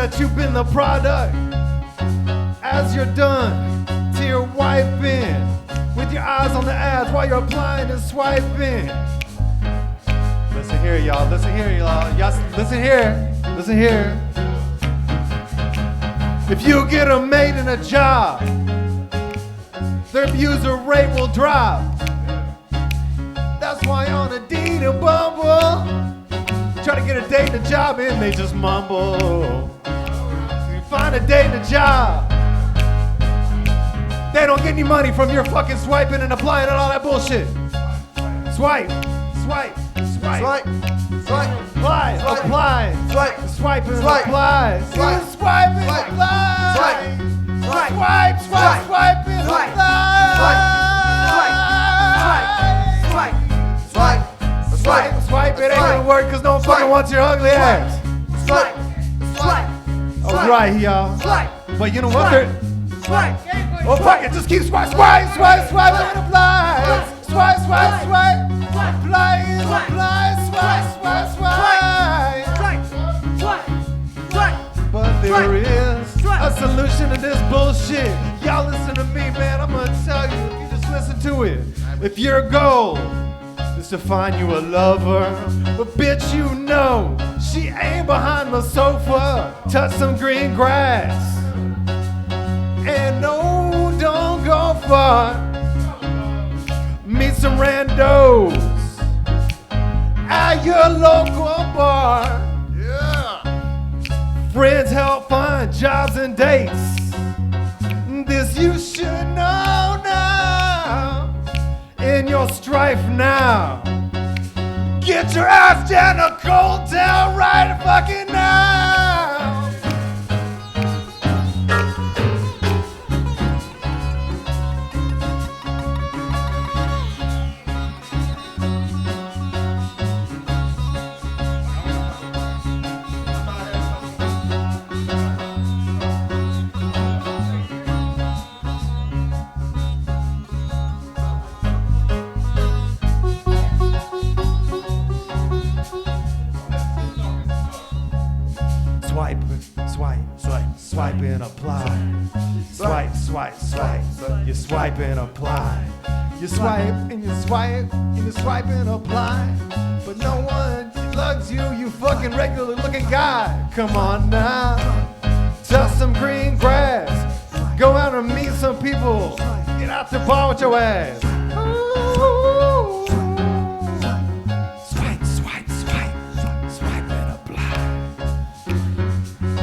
that you've been the product as you're done to your wiping with your eyes on the ads while you're applying and swiping. Listen here, y'all. Listen here, y'all. Listen here. Listen here. If you get a mate in a job, their abuser rate will drop. That's why on Indeed and Bumble, try to get a date and a job and they just mumble. You find a date and a job, they don't get any money from your fucking swiping and applying and all that bullshit. Swipe, swipe, swipe, Swipe, swipe, apply, swipe, apply, swipe, swipe and swipe, apply, swipe, swipe and swipe, apply, swipe, swipe, swipe, swipe, swipe and swipe, apply, swipe, swipe, swipe. It ain't gonna work because no one fucking wants your ugly ass. swipe, swipe, All right, y'all. swipe, But you know what? They're, swipe. well, fuck it. Just keep swipe, swipe, swipe, swipe, and apply. Swipe, swipe, swipe. Apply and apply. Swipe, swipe, swipe. But there is a solution to this bullshit. Y'all listen to me, man. I'm gonna tell you if you just listen to it. If your goal is to find you a lover, but bitch, you know she ain't behind the sofa. Touch some green grass. And no, don't go far. Meet some randos at your local bar. Yeah. Friends help find jobs and dates. This you should know now. In your strife now. Get your ass down to Cold Town right fucking now. Swipe, swipe, swipe, swipe and apply. Swipe, swipe, swipe. You swipe and apply. You swipe and you swipe and you swipe and apply. But no one lugs you, you fucking regular looking guy. Come on now. Touch some green grass. Go out and meet some people. Get out the bar with your ass. Ooh. Swipe, swipe, swipe. Swipe and apply.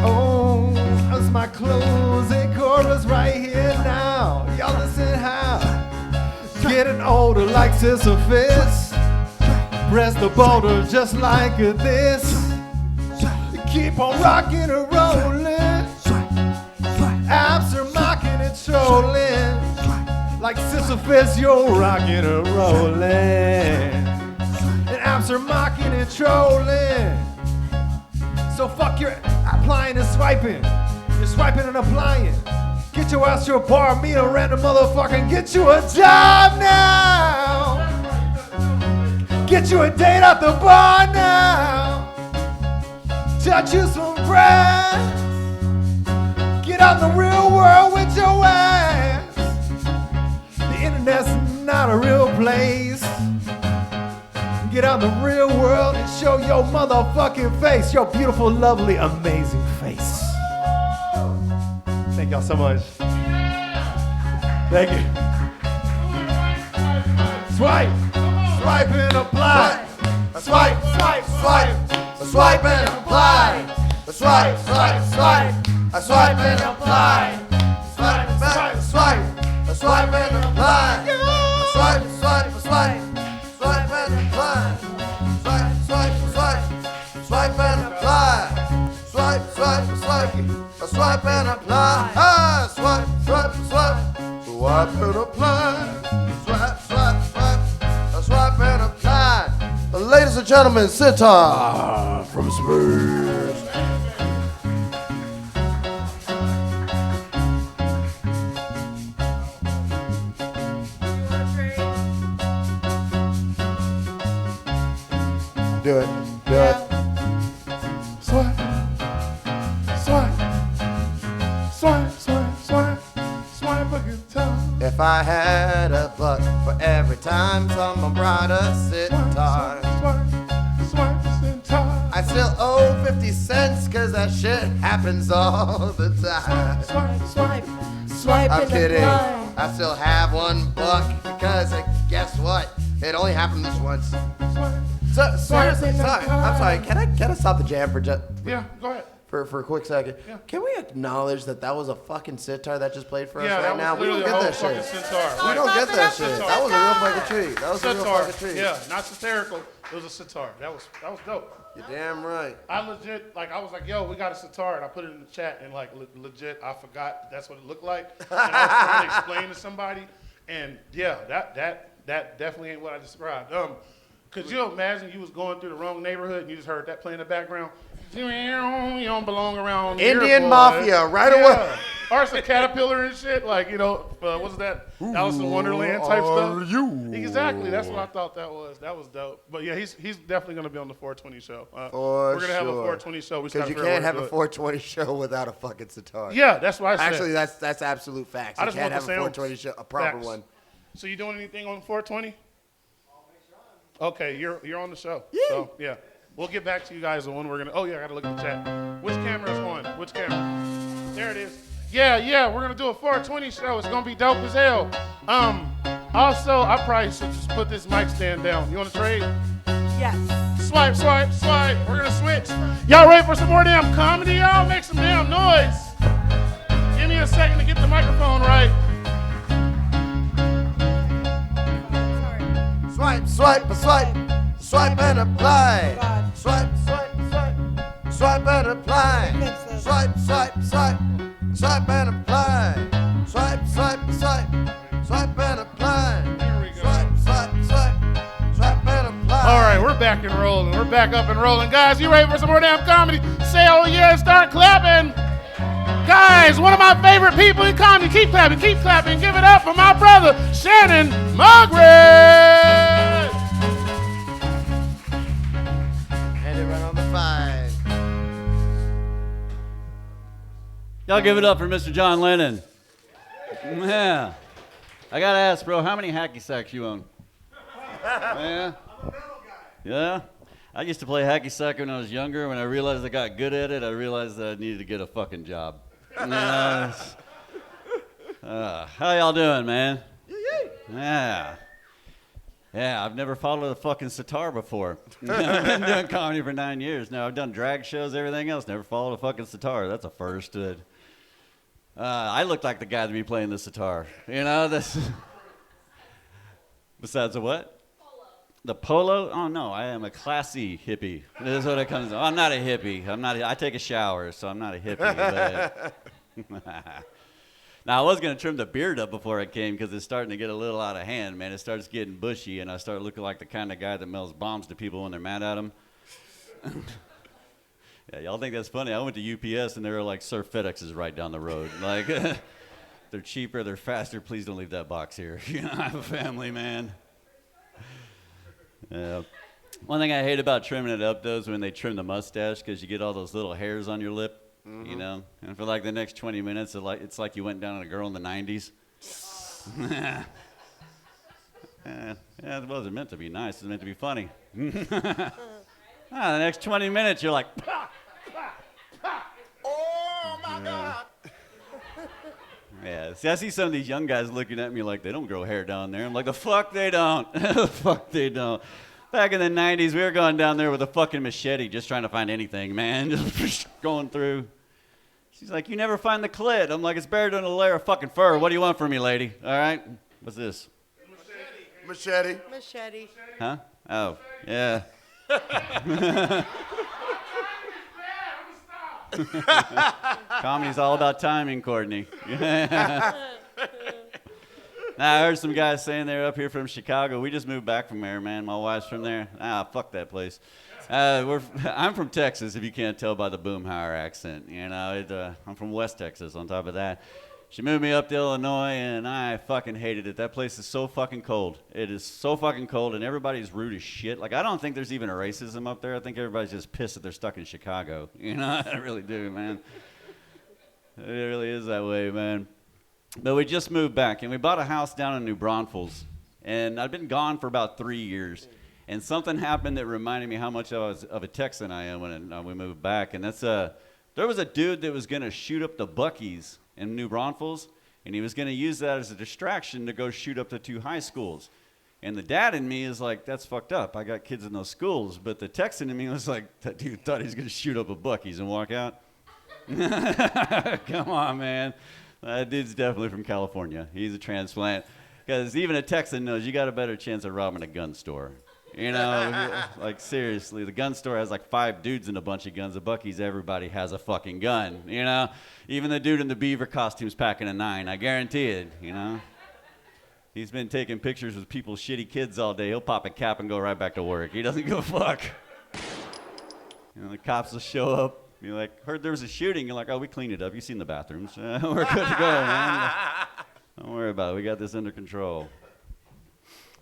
Oh, that's my closing chorus right here now. Y'all listen how. Getting older like Sisyphus. Press the boulder just like this. Keep on rocking and rolling. Apps are mocking and trolling. Like Sisyphus, you're rocking and rolling. And apps are mocking and trolling. So fuck your applying and swiping. You're swiping and applying. Get your ass to a bar, meet a random motherfucker, and get you a job now. Get you a date at the bar now. Touch you some grass. Get out in the real world with your ass. The internet's not a real place. Get out in the real world and show your motherfucking face. Your beautiful, lovely, amazing face. Thank y'all so much. Thank you. Swipe. Swipe and apply. Swipe, swipe, swipe. Swipe and apply. Swipe, swipe, swipe. Swipe and apply. Swipe, swipe, swipe. Swipe and apply. Swipe, swipe, swipe. Swipe and apply. Swipe, swipe, swipe. Swipe and apply. Swipe, swipe, swipe. Swipe and apply. Ah, swipe, swipe, swipe. Swipe and apply. Swipe, swipe, swipe. Swipe and apply. Ladies and gentlemen, Sitar from Spurs. Do it. Do it. Swipe. Swipe. if I had a buck for every time someone brought a sitar. Swipe the sitar. I still owe 50 cents cause that shit happens all the time. Swipe I'm and kidding. apply. I still have $1 because guess what? It only happened this once. So, seriously, sorry. I'm sorry. Can I stop the jam for just Yeah, go ahead. for a quick second? Yeah. Can we acknowledge that was a fucking sitar that just played for us Yeah, right that now? was We don't literally get a that whole shit. fucking sitar. We don't get that shit. Sitar. That was a real fucking treat. That was a real Sitar. fucking treat. Yeah, not satirical. It was a sitar. That was dope. You're damn right. I legit, I was like, yo, we got a sitar, and I put it in the chat, and legit, I forgot that's what it looked like, and I was trying to explain to somebody, and yeah, that definitely ain't what I described. Could you imagine you was going through the wrong neighborhood and you just heard that play in the background? You don't belong around here, Indian boy. Mafia, right away. Or it's a caterpillar and shit, what's that? Alice in Wonderland type stuff. Exactly, that's what I thought that was. That was dope. But yeah, he's definitely gonna be on the 420 show. We're gonna have a 420 show. Because you can't have a 420 show without a fucking sitar. Yeah, that's why I said. Actually, that's absolute facts. I You just can't want have the a sounds. 420 show, a proper Facts. one. So you doing anything on 420? Okay, you're on the show. Yeah. So yeah, we'll get back to you guys on when we're gonna. Oh yeah, I gotta look at the chat. Which camera is on? Which camera? There it is. Yeah, we're gonna do a 420 show. It's gonna be dope as hell. Also, I probably should just put this mic stand down. You wanna trade? Yes. Swipe. We're gonna switch. Y'all ready for some more damn comedy? Y'all make some damn noise. Give me a second to get the microphone right. Swipe and apply. God. Swipe and apply. Fix this. Swipe and apply. Swipe and apply. Here we go. Swipe and apply. All right, we're back and rolling. We're back up and rolling. Guys, you ready for some more damn comedy? Say oh yeah and start clapping. Guys, one of my favorite people in comedy. Keep clapping. Give it up for my brother, Shannon Margaret. And it right on the 5. Y'all give it up for Mr. John Lennon. Yeah. I gotta ask, bro, how many hacky sacks you own? Yeah? Yeah? I used to play hacky sack when I was younger. When I realized I got good at it, I realized that I needed to get a fucking job. How y'all doing, man? Yeah. Yeah, I've never followed a fucking sitar before. I've been doing comedy for 9 years now. I've done drag shows, everything else. Never followed a fucking sitar. That's a first. I look like the guy to be playing the sitar. You know, this. Besides the what? The polo? Oh no, I am a classy hippie. This is what it comes to. I'm not a hippie. I take a shower, so I'm not a hippie. Now I was gonna trim the beard up before I came because it's starting to get a little out of hand, man. It starts getting bushy, and I start looking like the kind of guy that mails bombs to people when they're mad at them. Yeah, y'all think that's funny? I went to UPS and they were like, "Sir, FedEx is right down the road. Like, they're cheaper, they're faster. Please don't leave that box here. You know, I have a family, man." Yeah. One thing I hate about trimming it up, though, is when they trim the mustache because you get all those little hairs on your lip, you know? And for like the next 20 minutes, it's like you went down on a girl in the 90s. Yeah, it wasn't meant to be nice. It was meant to be funny. The next 20 minutes, you're like, "Pah, pah, pah." Oh my God. Yeah, see, I see some of these young guys looking at me like they don't grow hair down there. I'm like, the fuck they don't. The fuck they don't. Back in the 90s, we were going down there with a fucking machete just trying to find anything, man. Just going through. She's like, "You never find the clit." I'm like, "It's buried under a layer of fucking fur. What do you want from me, lady? All right? What's this? Machete. Huh? Oh, yeah. Comedy's all about timing, Courtney. Now, I heard some guys saying they're up here from Chicago. We just moved back from there, man. My wife's from there. Fuck that place. I'm from Texas, if you can't tell by the Boomhauer accent. You know, I'm from West Texas on top of that. She moved me up to Illinois, and I fucking hated it. That place is so fucking cold. It is so fucking cold, and everybody's rude as shit. Like, I don't think there's even a racism up there. I think everybody's just pissed that they're stuck in Chicago. You know, I really do, man. It really is that way, man. But we just moved back, and we bought a house down in New Braunfels. And I'd been gone for about 3 years. And something happened that reminded me how much of a Texan I am when we moved back. And that's there was a dude that was going to shoot up the Buc-ee's in New Braunfels, and he was going to use that as a distraction to go shoot up the 2 high schools. And the dad in me is like, that's fucked up. I got kids in those schools. But the Texan in me was like, that dude thought he was going to shoot up a Buc-ee's and walk out. Come on, man. That dude's definitely from California. He's a transplant. Because even a Texan knows you got a better chance of robbing a gun store. You know, like seriously, the gun store has like 5 dudes and a bunch of guns. The Buc-ee's, everybody has a fucking gun. You know, even the dude in the beaver costume's packing a 9. I guarantee it. You know, he's been taking pictures with people's shitty kids all day. He'll pop a cap and go right back to work. He doesn't give a fuck. You know, the cops will show up. You're like, heard there was a shooting. You're like, oh, we cleaned it up. You've seen the bathrooms. We're good to go, man. Don't worry about it. We got this under control.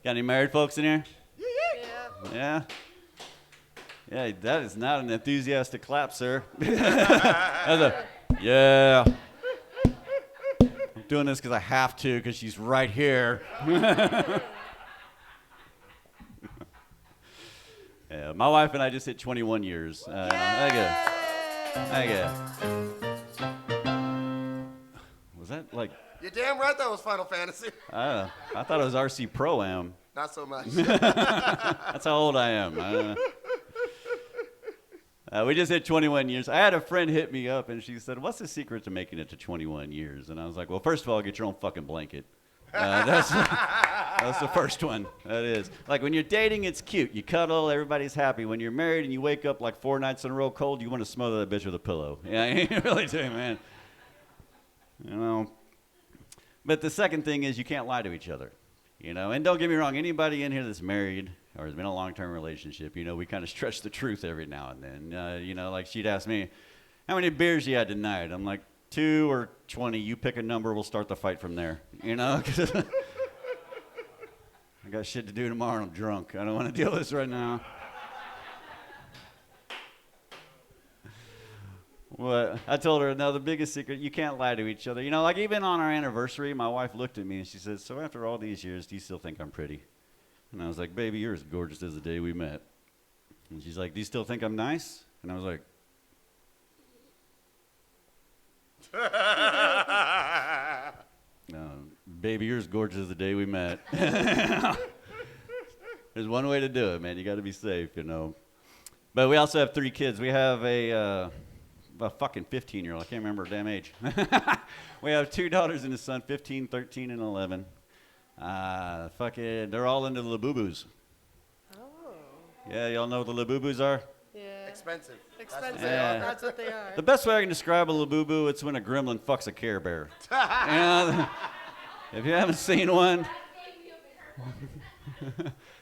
Got any married folks in here? Yeah? Yeah, that is not an enthusiastic clap, sir. Yeah. I'm doing this because I have to, because she's right here. Yeah, my wife and I just hit 21 years. Thank you. Was that like... You're damn right that was Final Fantasy. I thought it was RC Pro-Am. Not so much. That's how old I am. We just hit 21 years. I had a friend hit me up, and she said, what's the secret to making it to 21 years? And I was like, well, first of all, get your own fucking blanket. That's the first one. That is. Like, when you're dating, it's cute. You cuddle, everybody's happy. When you're married and you wake up like 4 nights in a row cold, you want to smother that bitch with a pillow. Yeah, you really do, man. You know. But the second thing is you can't lie to each other. You know, and don't get me wrong, anybody in here that's married or has been in a long-term relationship, you know, we kind of stretch the truth every now and then. You know, like she'd ask me, how many beers you had tonight? I'm like, 2 or 20. You pick a number, we'll start the fight from there. You know, 'cause I got shit to do tomorrow and I'm drunk. I don't want to deal with this right now. Well, I told her, no, the biggest secret, you can't lie to each other. You know, like even on our anniversary, my wife looked at me and she said, so after all these years, do you still think I'm pretty? And I was like, baby, you're as gorgeous as the day we met. And she's like, do you still think I'm nice? And I was like, no, baby, you're as gorgeous as the day we met. There's one way to do it, man. You got to be safe, you know. But we also have 3 kids. We have a fucking 15-year-old. I can't remember her damn age. We have 2 daughters and a son, 15, 13, and 11. They're all into the Labubus. Oh. Yeah, y'all know what the Labubus are? Yeah. Expensive. Expensive. Yeah. That's what they are. The best way I can describe a Labubu, it's when a gremlin fucks a Care Bear. You know, if you haven't seen one,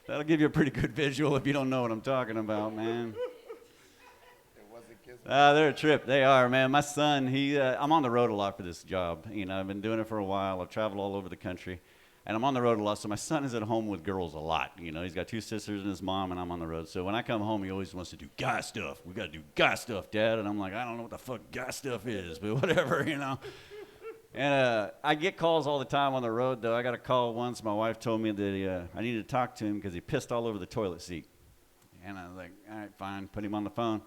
that'll give you a pretty good visual if you don't know what I'm talking about, man. They're a trip. They are, man. My son, I'm on the road a lot for this job. You know, I've been doing it for a while. I've traveled all over the country. And I'm on the road a lot, so my son is at home with girls a lot. You know, he's got 2 sisters and his mom, and I'm on the road. So when I come home, he always wants to do guy stuff. We got to do guy stuff, Dad. And I'm like, I don't know what the fuck guy stuff is, but whatever, you know. And I get calls all the time on the road, though. I got a call once. My wife told me that I needed to talk to him because he pissed all over the toilet seat. And I was like, all right, fine. Put him on the phone.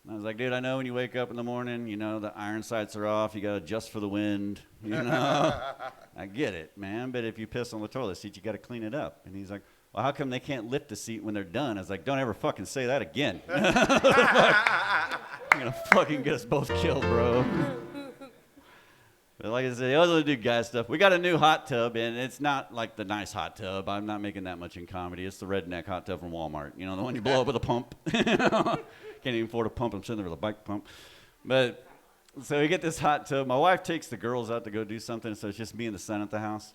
And I was like, dude, I know when you wake up in the morning, you know, the iron sights are off. You got to adjust for the wind, you know. I get it, man. But if you piss on the toilet seat, you got to clean it up. And he's like, well, how come they can't lift the seat when they're done? I was like, don't ever fucking say that again. You're going to fucking get us both killed, bro. But like I said, other do guy stuff. We got a new hot tub, and it's not like the nice hot tub. I'm not making that much in comedy. It's the redneck hot tub from Walmart. You know, the one you blow up with a pump. Can't even afford a pump. I'm sitting there with a bike pump. But so we get this hot tub. My wife takes the girls out to go do something, so it's just me and the son at the house.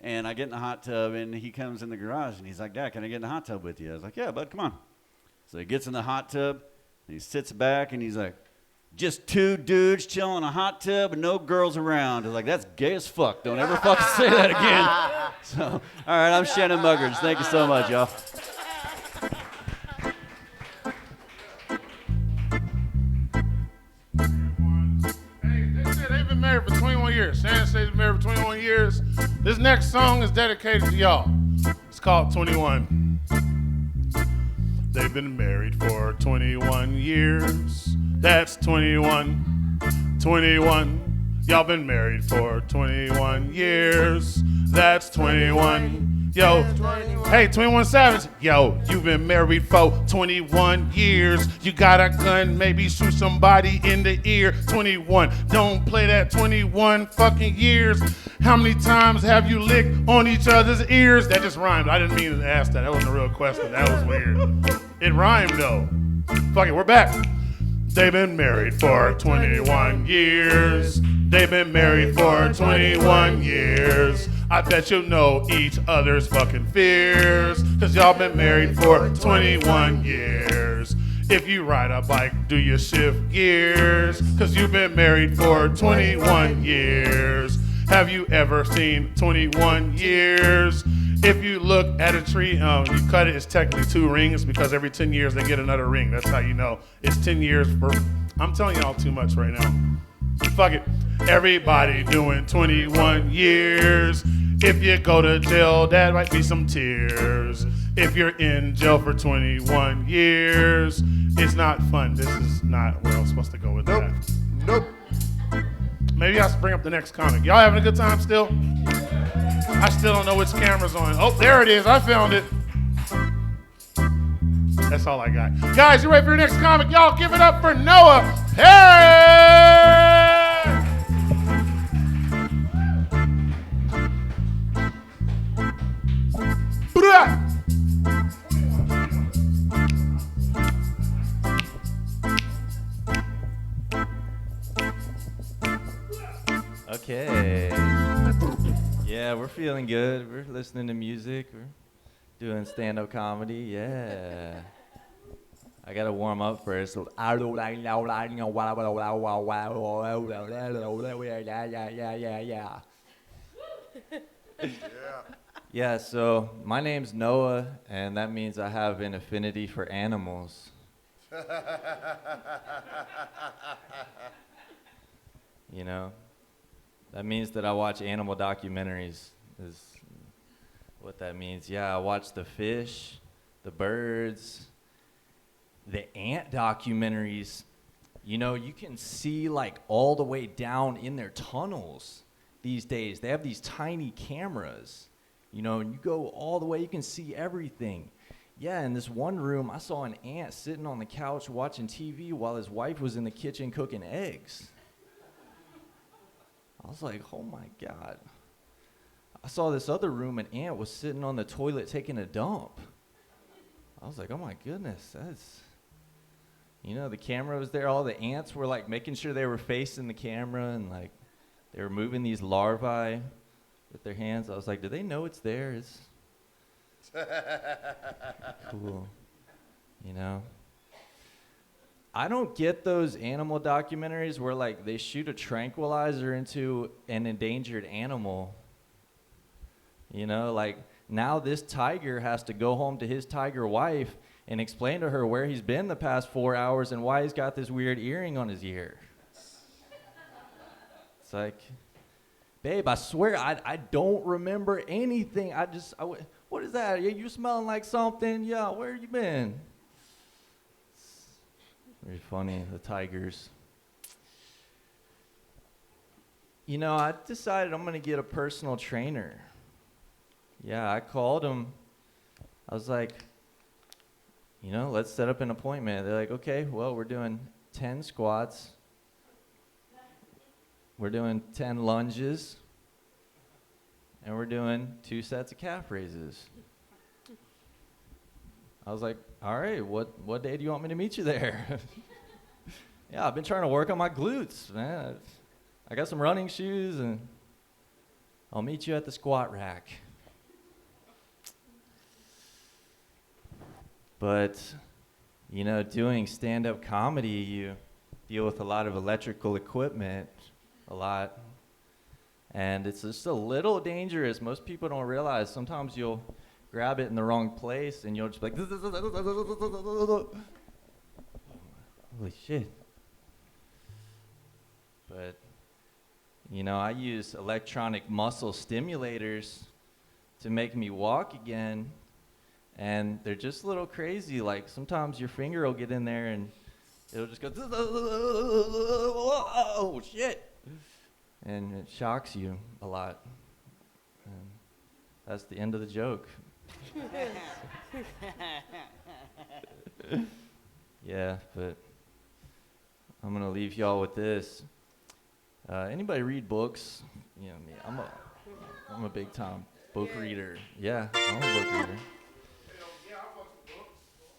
And I get in the hot tub, and he comes in the garage, and he's like, Dad, can I get in the hot tub with you? I was like, yeah, bud, come on. So he gets in the hot tub, and he sits back, and he's like, just 2 dudes chilling in a hot tub and no girls around. I was like, that's gay as fuck. Don't ever fucking say that again. So, all right, I'm Shannon Muggers. Thank you so much, y'all. Hey, this shit ain't been married for 21 years. Shannon stays married for 21 years. This next song is dedicated to y'all. It's called 21. They've been married for 21 years. That's 21. 21. Y'all been married for 21 years. That's 21. Yo, hey, 21 Savage. Yo, you've been married for 21 years. You got a gun, maybe shoot somebody in the ear. 21. Don't play that 21 fucking years. How many times have you licked on each other's ears? That just rhymed. I didn't mean to ask that. That wasn't a real question. That was weird. It rhymed though. Fuck it, we're back. They've been married for 21 years. They've been married for 21 years. I bet you know each other's fucking fears. Cause y'all been married for 21 years. If you ride a bike, do you shift gears? Cause you've been married for 21 years. Have you ever seen 21 years? If you look at a tree, you cut it, it's technically 2 rings because every 10 years they get another ring. That's how you know. It's 10 years for, I'm telling y'all too much right now. Fuck it. Everybody doing 21 years. If you go to jail, that might be some tears. If you're in jail for 21 years, it's not fun. This is not where I'm supposed to go with that. Nope. Maybe I should bring up the next comic. Y'all having a good time still? I still don't know which camera's on. Oh, there it is. I found it. That's all I got. Guys, you ready for your next comic? Y'all give it up for Noah Harris! Okay. Yeah, we're feeling good. We're listening to music. We're doing stand-up comedy. Yeah. I gotta warm up first. Yeah, so my name's Noah, and that means I have an affinity for animals. You know? That means that I watch animal documentaries, is what that means. Yeah, I watch the fish, the birds, the ant documentaries. You know, you can see like all the way down in their tunnels these days. They have these tiny cameras, you know, and you go all the way, you can see everything. Yeah, in this one room, I saw an ant sitting on the couch watching TV while his wife was in the kitchen cooking eggs. I was like, oh my God. I saw this other room, an ant was sitting on the toilet taking a dump. I was like, oh my goodness, that's, you know, the camera was there, all the ants were like making sure they were facing the camera and like they were moving these larvae with their hands. I was like, do they know it's there? It's cool, you know? I don't get those animal documentaries where like they shoot a tranquilizer into an endangered animal. You know, like now this tiger has to go home to his tiger wife and explain to her where he's been the past 4 hours and why he's got this weird earring on his ear. It's like, babe, I swear I don't remember anything. What is that? You smelling like something? Yeah, where you been? Very funny, the tigers. You know, I decided I'm going to get a personal trainer. Yeah, I called him. I was like, you know, let's set up an appointment. They're like, okay, well, we're doing 10 squats. We're doing 10 lunges. And we're doing 2 sets of calf raises. I was like, all right, what day do you want me to meet you there? Yeah, I've been trying to work on my glutes, man. I got some running shoes, and I'll meet you at the squat rack. But, you know, doing stand-up comedy, you deal with a lot of electrical equipment, a lot. And it's just a little dangerous. Most people don't realize sometimes you'll grab it in the wrong place and you'll just be like, holy shit. But You know, I use electronic muscle stimulators to make me walk again, and they're just a little crazy. Like sometimes your finger will get in there and it'll just go, oh shit, and it shocks you a lot. And that's the end of the joke. Yeah, but I'm gonna leave y'all with this. Anybody read books? You know me. I'm a big time book reader. Yeah, I'm a book reader.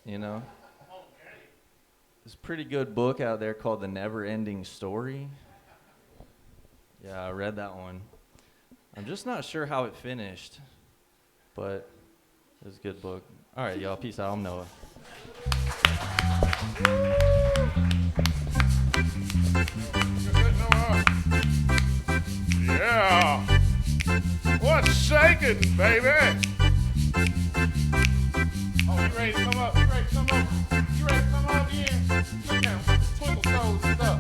You know, there's a pretty good book out there called The Never Ending Story. Yeah, I read that one. I'm just not sure how it finished, but it was a good book. All right, y'all. Peace out. I'm Noah. Yeah. What's shaking, baby? Oh, you ready to come up? You ready to come up? You ready to come up in? Look at them, twinkle toes and stuff.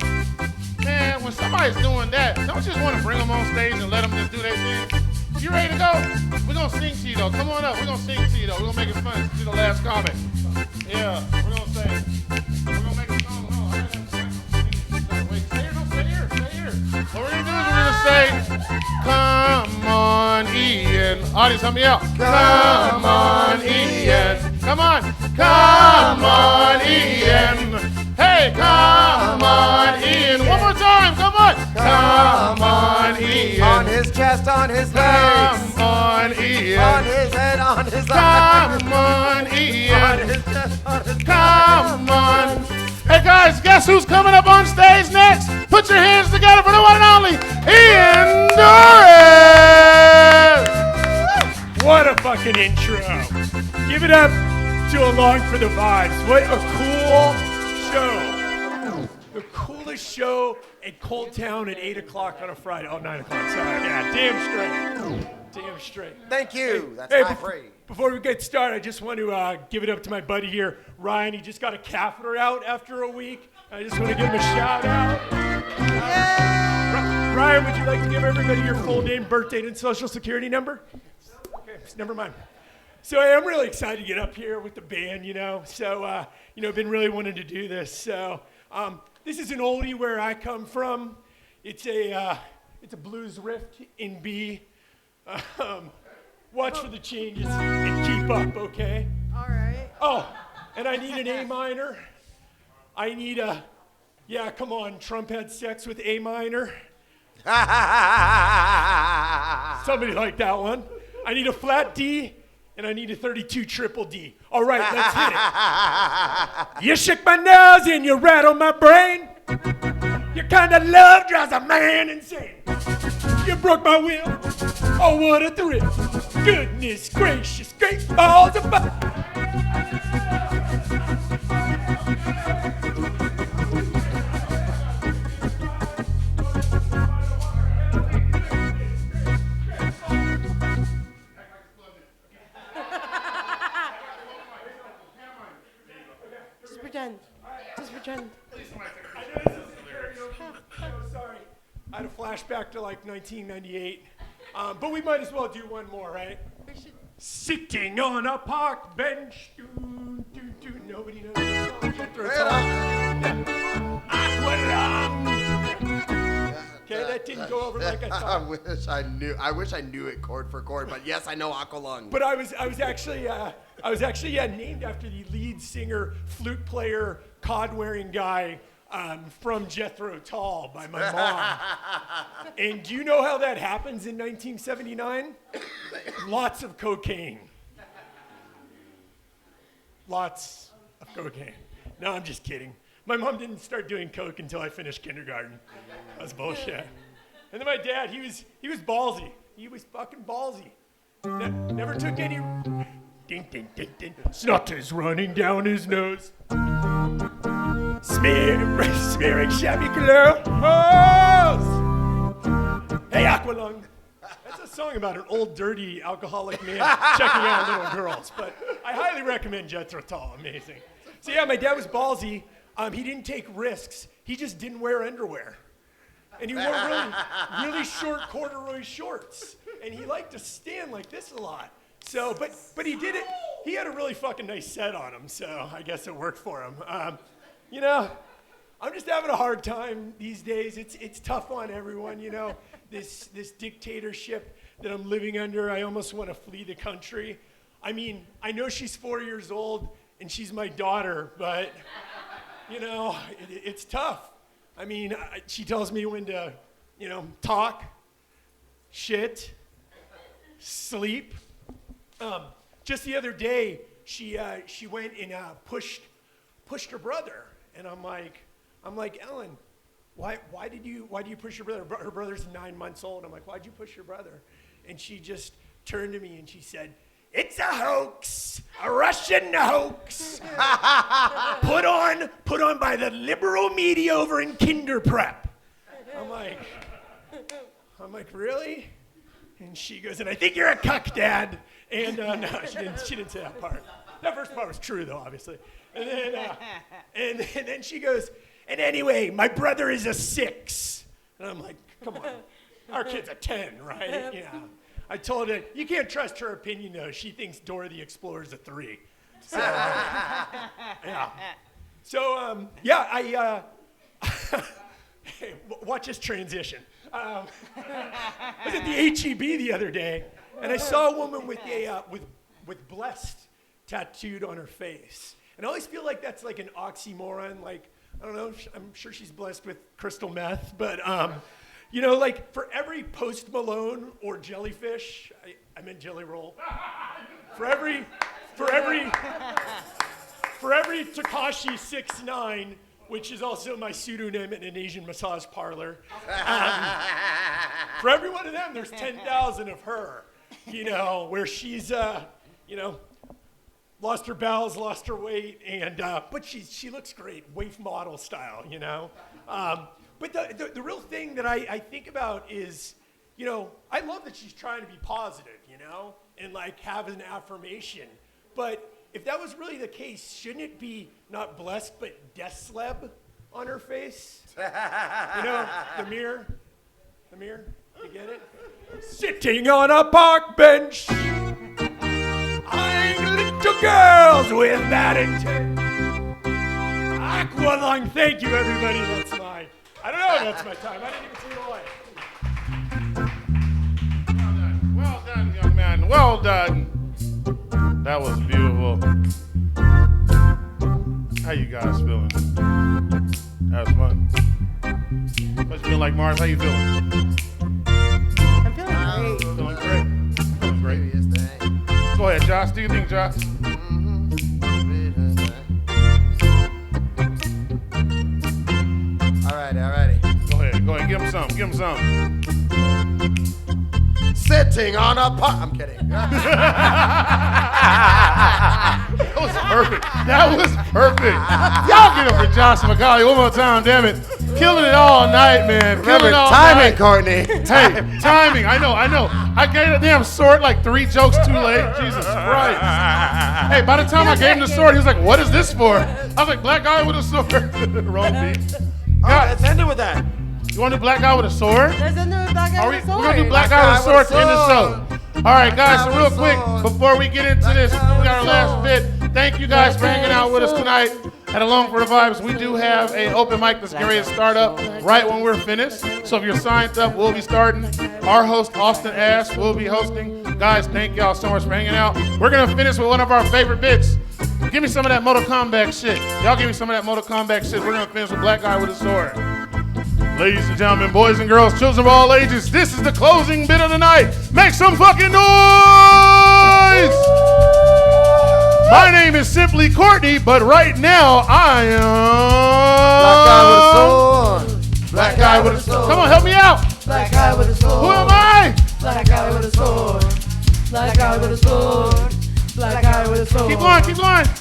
Man, when somebody's doing that, don't you just want to bring them on stage and let them just do their thing? You ready to go? We're going to sing to you, though. Come on up. We're going to sing to you, though. We're going to make it fun. Do the last comment. Yeah, we're going to sing. We're going to make a song. Oh, I gotta wait, stay here. No, stay here. Stay here. What we're going to do is we're going to say, come on, Ian. Audience, help me out. Come on, Ian. Come on. Come on, Ian. Hey, come on, Ian. One more time. Come on. Come on, Ian. On his chest, on his legs. Come on, Ian. On his head, on his Come On on, Ian. his chest, on his Come on. Hey, guys, guess who's coming up on stage next? Put your hands together for the one and only Ian Doris. What a fucking intro. Give it up to Along for the Vibes. What a cool show. The coolest show at Cold Town at 8 o'clock on a Friday. Oh, 9 o'clock, sorry. Yeah, damn straight. Damn straight. Thank you. That's Hey, high praise. before we get started, I just want to give it up to my buddy here, Ryan. He just got a catheter out after a week. I just want to give him a shout out. Ryan, would you like to give everybody your full name, birth date, and social security number? Okay, never mind. So hey, I'm really excited to get up here with the band, you know. So, been really wanting to do this. So, this is an oldie where I come from. It's a blues riff in B. Watch for the changes and keep up, okay? All right. Oh, and I need an A minor. I need a, yeah, come on, Trump had sex with A minor. Somebody like that one. I need a flat D, and I need a 32 triple D. All right, let's hit it. You shook my nose and you rattled my brain. Your kind of love drives a man insane. You broke my will. Oh, what a thrill. Goodness gracious, great balls of fire. Just pretend. Just pretend. Sorry. I had a flashback to like 1998. But we might as well do one more, right? We should. Sitting on a park bench. Doo, doo, doo. Nobody knows the song. Jethro Tull. Aqualung. Okay, that didn't go over like I I thought. wish I knew it chord for chord, but yes, I know Aqualung. But I was actually named after the lead singer, flute player, cod-wearing guy from Jethro Tull by my mom. And do you know how that happens in 1979? Lots of cocaine. Lots of cocaine. No, I'm just kidding. My mom didn't start doing coke until I finished kindergarten. That was bullshit. And then my dad, he was ballsy. He was fucking ballsy. Never took any. Ding, ding, ding, ding. Snot is running down his nose. Smearing shabby clothes. Hey, Aqualung. That's a song about an old, dirty, alcoholic man checking out little girls. But I highly recommend Jethro Tull. Amazing. So yeah, my dad was ballsy. He didn't take risks. He just didn't wear underwear. and he wore really short corduroy shorts, and he liked to stand like this a lot. So, but he did it. He had a really fucking nice set on him, so I guess it worked for him. You know, I'm just having a hard time these days. It's tough on everyone, you know. This dictatorship that I'm living under, I almost want to flee the country. I mean, I know she's 4 years old and she's my daughter, but you know, it's tough. I mean, she tells me when to, you know, talk, shit, sleep. Just the other day, she went and pushed her brother, and I'm like, Ellen, why did you push your brother? Her brother's 9 months old. I'm like, why'd you push your brother? And she just turned to me and she said, "It's a hoax, a Russian hoax, put on by the liberal media over in Kinder Prep." I'm like, really? And she goes, "And I think you're a cuck, Dad." And no, she didn't say that part. That first part was true, though, obviously. And then she goes, "And anyway, my brother is a 6." And I'm like, come on, our kid's a 10, right? Yeah. I told her, you can't trust her opinion, though. She thinks Dora the Explorer's a 3. So, yeah. So, yeah, hey, watch this transition. I was at the HEB the other day, and I saw a woman with blessed tattooed on her face. And I always feel like that's like an oxymoron. Like, I don't know, I'm sure she's blessed with crystal meth, but, you know, like for every Post Malone or Jellyfish, I meant Jelly Roll, for every Tekashi 6ix9ine, which is also my pseudonym in an Asian massage parlor, for every one of them, there's 10,000 of her, you know, where she's, you know, lost her bowels, lost her weight, and but she looks great, waif model style, you know. But the real thing that I think about is, you know, I love that she's trying to be positive, you know, and like have an affirmation. But if that was really the case, shouldn't it be not blessed but desleb on her face? You know, the mirror, you get it? Sitting on a park bench, eyeing little girls with that intent. Aqualung, thank you, everybody. That's mine. I don't know if that's my time. I didn't even see the light. Well done, young man. Well done. That was beautiful. How you guys feeling? That was fun. What you feel like, Mars? How you feeling? I'm feeling great. Feeling great? Go ahead, Josh. Do you think, Josh? Alrighty. Go ahead. Give him some. Sitting on a park. I'm kidding. That was perfect. Y'all get up for Josh McCauley one more time, damn it. Killing it all night, man. Remember Killing it all timing, night. Courtney. Hey, timing. I know. I gave a damn sword like 3 jokes too late. Jesus Christ. Hey, by the time I gave him the sword, he was like, "What is this for?" I was like, "Black guy with a sword." Wrong beat. All right, let's end it with that. You want to do black guy with a sword? There's a new black guy with a We're sword. going to do black guy with a sword to end the show. All right, guys, so real quick, before we get into this, we got our last bit. Thank you guys for hanging out with us tonight at Along for the Vibes. We do have an open mic that's getting ready to start up right when we're finished. So if you're signed up, we'll be starting. Our host, Austin Ash, will be hosting. Guys, thank y'all so much for hanging out. We're going to finish with one of our favorite bits. Give me some of that Mortal Kombat shit. Y'all give me some of that Mortal Kombat shit. We're going to finish with Black Guy with a Sword. Ladies and gentlemen, boys and girls, children of all ages, this is the closing bit of the night. Make some fucking noise! My name is simply Courtney, but right now I am... Black guy with a sword. Come on, help me out. Black guy with a sword. Who am I? Black guy with a sword. Black guy with a sword. Black guy with a sword. Keep going.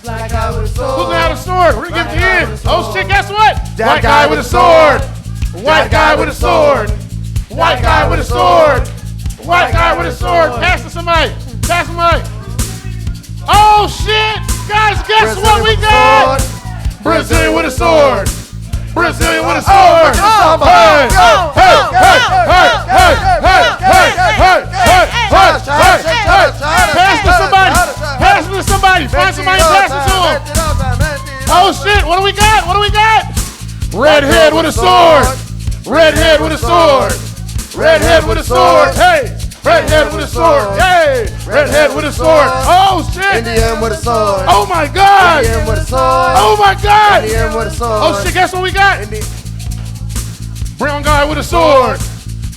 Black guy with a sword. Who's gonna have a sword? We're gonna get to the end. Oh shit, guess what? That White guy guy with a sword. White guy with a sword. White guy with a sword. White guy with a sword. Pass to somebody. Oh shit! Guys, guess what we got? Brazilian with a sword. Brazilian with a sword. Hey, hey, hey, hey, hey, hey, hey, hey, hey, hey, hey. Pass to somebody. Pass it to somebody. Find somebody and pass it to him. Oh shit! What do we got? What do we got? Redhead with a sword. Redhead with a sword. Redhead with a sword. Hey. Redhead with a sword. Hey. Redhead with a sword. Oh shit. Indian with a sword. Oh my god. Indian with a sword. Oh my god. Indian with a sword. Oh shit! Guess what we got? Indian. Brown guy with a sword.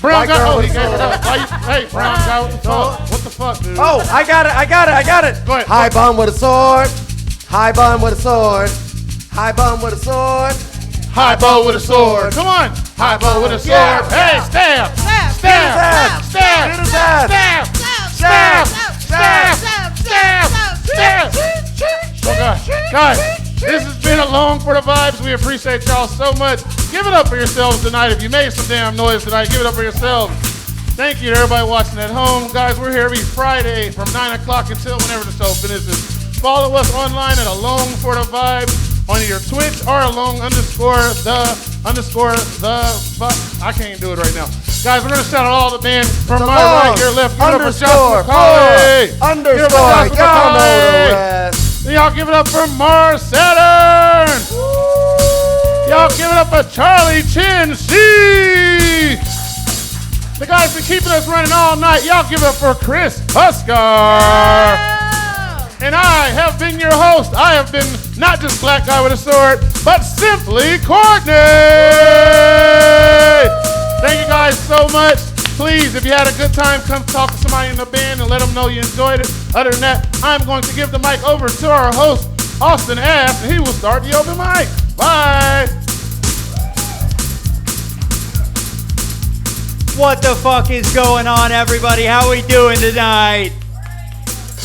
Brown White guy. girl Oh, he with a gave it sword. up. Hey, brown guy with the sword. What the fuck, dude? Oh, I got it. Go ahead. High bun with a sword. High bun with a sword. High bun with a sword. High bow with a sword. Come on. High bow with a sword. Yeah. Hey, stab. Stab. Stab. Stab. Hit his ass. Stab. Stab. Stab. Stab. Stab. Oh, God. Guys, this has been a Long for the Vibes. We appreciate y'all so much. Give it up for yourselves tonight. If you made some damn noise tonight, give it up for yourselves. Thank you to everybody watching at home. Guys, we're here every Friday from 9 o'clock until whenever the show finishes. Follow us online at Along for the Vibes on your Twitch or along I can't do it right now. Guys, we're going to shout out all the band from my right, your left. Give it up for Josh McCauley. Give it up for Josh Y'all know the McCauley. rest. Y'all give it up for Mars Saturn. Y'all give it up for Charlie Chin C. The guy's been keeping us running all night. Y'all give it up for Chris Huskar. And I have been your host. I have been not just Black Guy with a Sword, but simply Courtney. Thank you guys so much. Please, if you had a good time, come talk to somebody in the band and let them know you enjoyed it. Other than that, I'm going to give the mic over to our host, Austin Ash, and he will start the open mic. Bye. What the fuck is going on, everybody? How we doing tonight?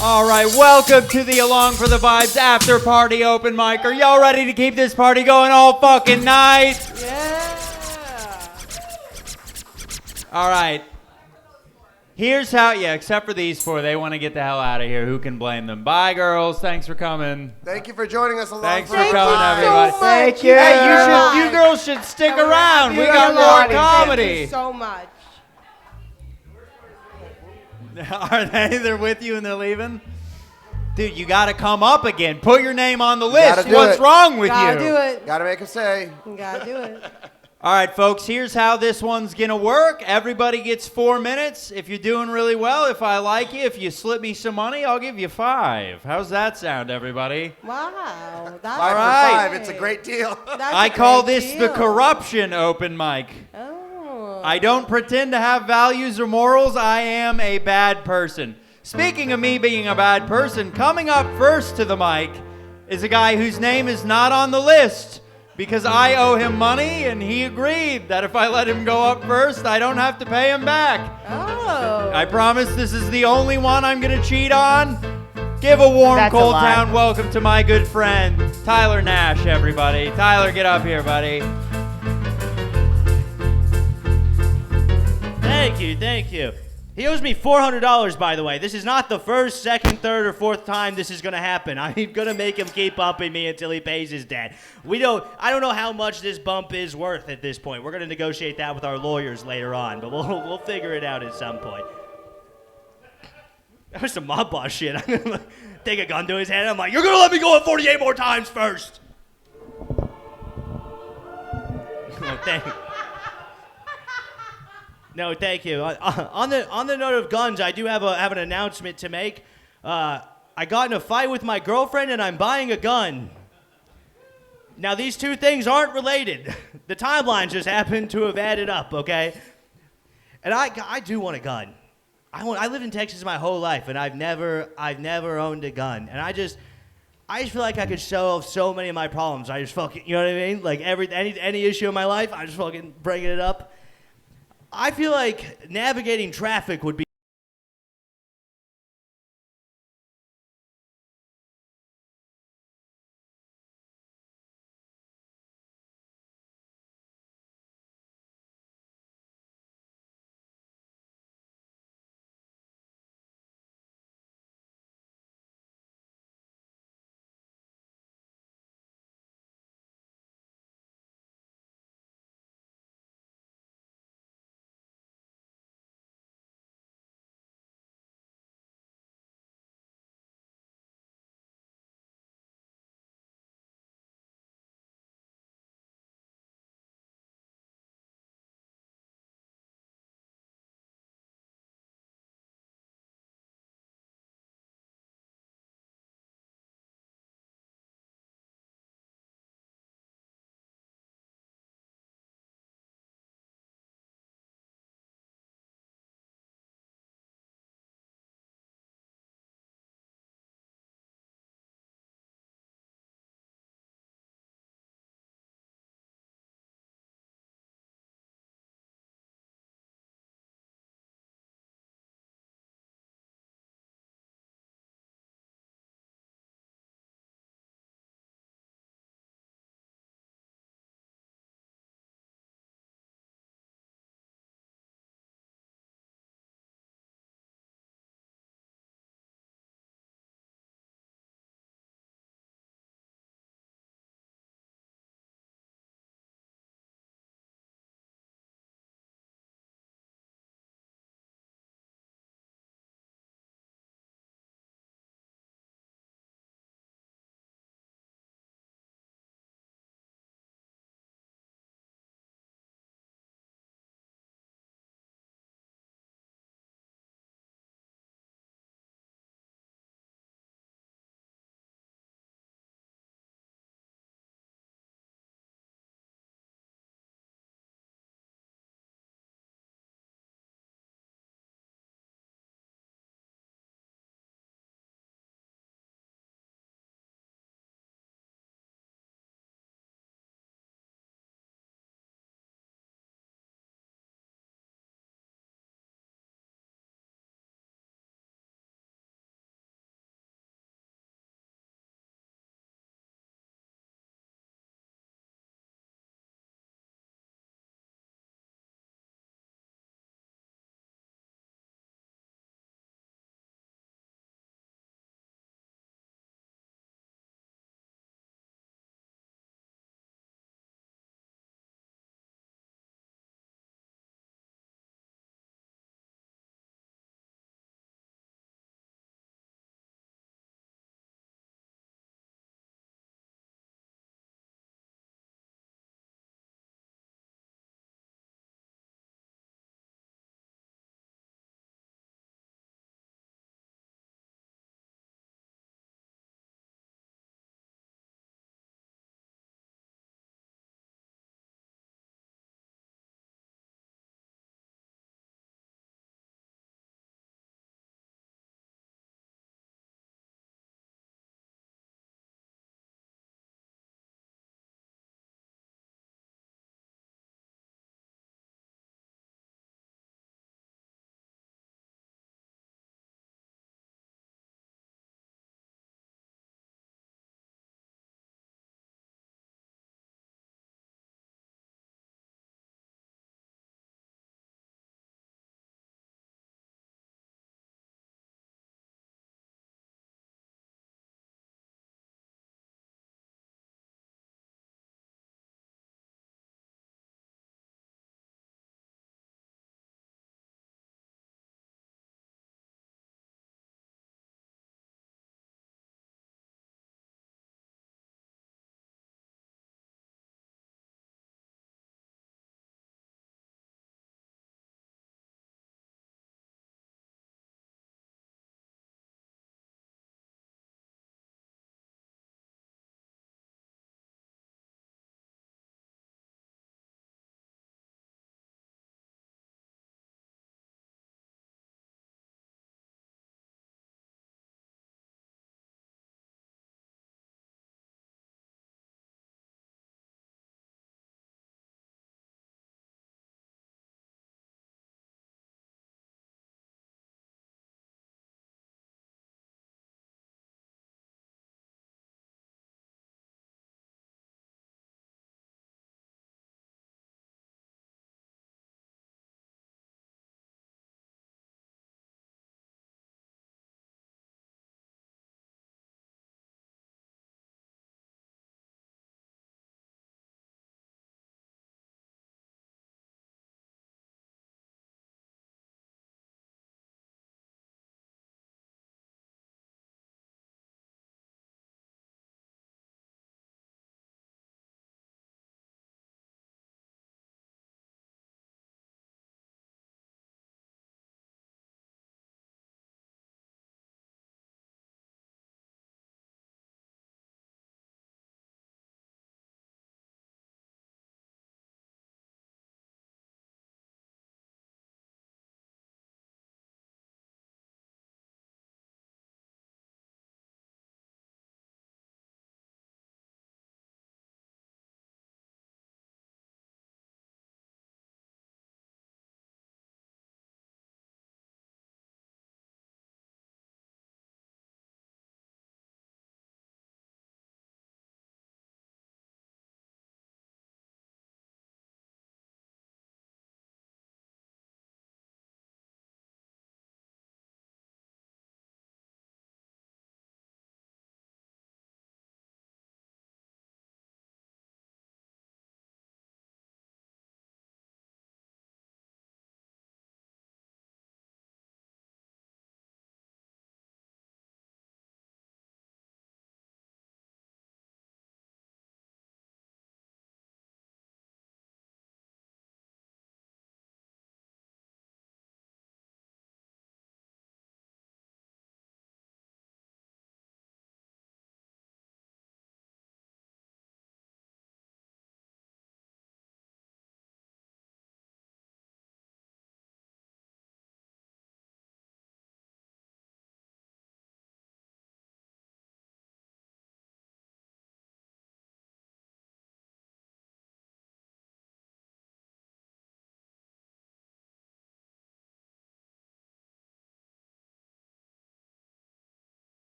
All right, welcome to the Along for the Vibes after party open mic. Are y'all ready to keep this party going all fucking night? Yeah. All right. Here's how, except for these four, they want to get the hell out of here. Who can blame them? Bye, girls. Thanks for coming. Thank you for joining us along. Thanks for Thank coming, you everybody. so much. Thank you. Hey, you girls should stick around. We got more comedy. Thank you so much. Are they? They're with you and they're leaving? Dude, you got to come up again. Put your name on the list. gotta do What's it. wrong with Gotta you? do it. Gotta make him say. Gotta do it. All right, folks, here's how this one's going to work. Everybody gets 4 minutes. If you're doing really well, if I like you, if you slip me some money, I'll give you 5. How's that sound, everybody? Wow. That's Five right. for five. It's a great deal. I call this the corruption open mic. Oh. I don't pretend to have values or morals. I am a bad person. Speaking of me being a bad person, coming up first to the mic is a guy whose name is not on the list because I owe him money and he agreed that if I let him go up first, I don't have to pay him back. Oh. I promise this is the only one I'm going to cheat on. Give a warm, That's a cold lie. town welcome to my good friend, Tyler Nash, everybody. Tyler, get up here, buddy. Thank you. He owes me $400, by the way. This is not the first, second, third, or fourth time this is going to happen. I'm going to make him keep bumping me until he pays his debt. I don't know how much this bump is worth at this point. We're going to negotiate that with our lawyers later on, but we'll figure it out at some point. That was some mob boss shit. I'm going to take a gun to his head. I'm like, you're going to let me go at 48 more times first. No, thank you. On the note of guns, I do have an announcement to make. I got in a fight with my girlfriend, and I'm buying a gun. Now, these two things aren't related. The timelines just happen to have added up, okay? And I do want a gun. I lived in Texas my whole life, and I've never owned a gun. And I just feel like I could solve so many of my problems. I just fucking, you know what I mean? Like any issue in my life, I just fucking bringing it up. I feel like navigating traffic would